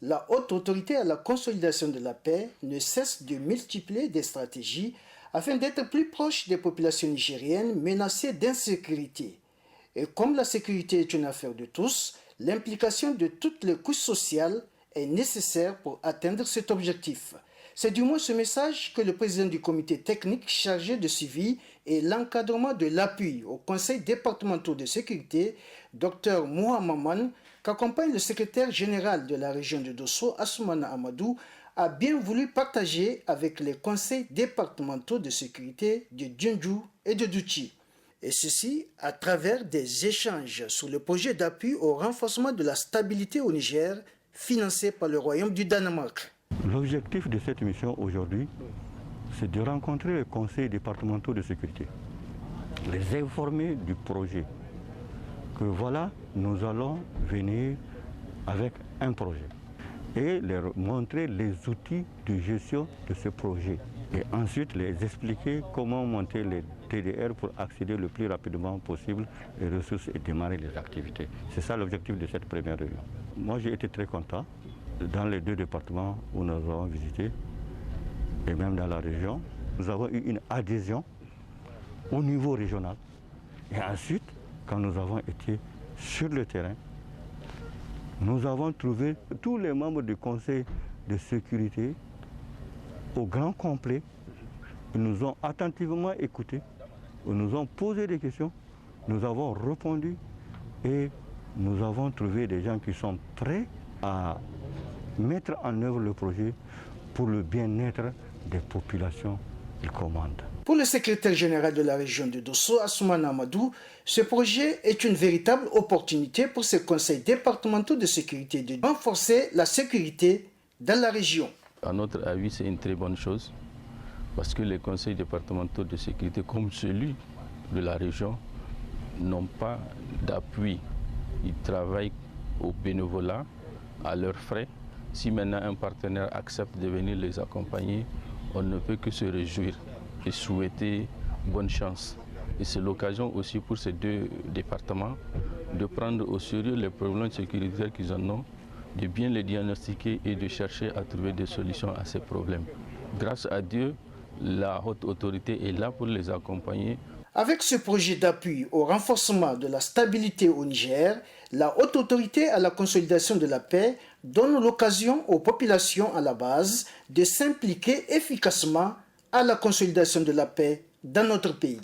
La haute autorité à la consolidation de la paix ne cesse de multiplier des stratégies afin d'être plus proche des populations nigériennes menacées d'insécurité. Et comme la sécurité est une affaire de tous, l'implication de toutes les couches sociales est nécessaire pour atteindre cet objectif. C'est du moins ce message que le président du comité technique chargé de suivi et l'encadrement de l'appui au conseil départemental de sécurité, Dr Mohamed, qu'accompagne le secrétaire général de la région de Dosso, Assoumana Amadou, a bien voulu partager avec les conseils départementaux de sécurité de Djundju et de Douchi. Et ceci à travers des échanges sur le projet d'appui au renforcement de la stabilité au Niger, financé par le Royaume du Danemark. L'objectif de cette mission aujourd'hui, c'est de rencontrer les conseils départementaux de sécurité, les informer du projet, que voilà, nous allons venir avec un projet et leur montrer les outils de gestion de ce projet et ensuite les expliquer comment monter les TDR pour accéder le plus rapidement possible aux ressources et démarrer les activités. C'est ça l'objectif de cette première réunion. Moi j'ai été très content dans les deux départements où nous avons visité et même dans la région. Nous avons eu une adhésion au niveau régional et ensuite quand nous avons été sur le terrain, nous avons trouvé tous les membres du conseil de sécurité au grand complet. Ils nous ont attentivement écoutés, ils nous ont posé des questions, nous avons répondu et nous avons trouvé des gens qui sont prêts à mettre en œuvre le projet pour le bien-être des populations qu'ils commandent. Pour le secrétaire général de la région de Dosso, Assoumana Amadou, ce projet est une véritable opportunité pour ces conseils départementaux de sécurité de renforcer la sécurité dans la région. À notre avis, c'est une très bonne chose parce que les conseils départementaux de sécurité, comme celui de la région, n'ont pas d'appui. Ils travaillent au bénévolat, à leurs frais. Si maintenant un partenaire accepte de venir les accompagner, on ne peut que se réjouir et souhaiter bonne chance. Et c'est l'occasion aussi pour ces deux départements de prendre au sérieux les problèmes sécuritaires qu'ils en ont, de bien les diagnostiquer et de chercher à trouver des solutions à ces problèmes. Grâce à Dieu, la haute autorité est là pour les accompagner. Avec ce projet d'appui au renforcement de la stabilité au Niger, la haute autorité à la consolidation de la paix donne l'occasion aux populations à la base de s'impliquer efficacement à la consolidation de la paix dans notre pays.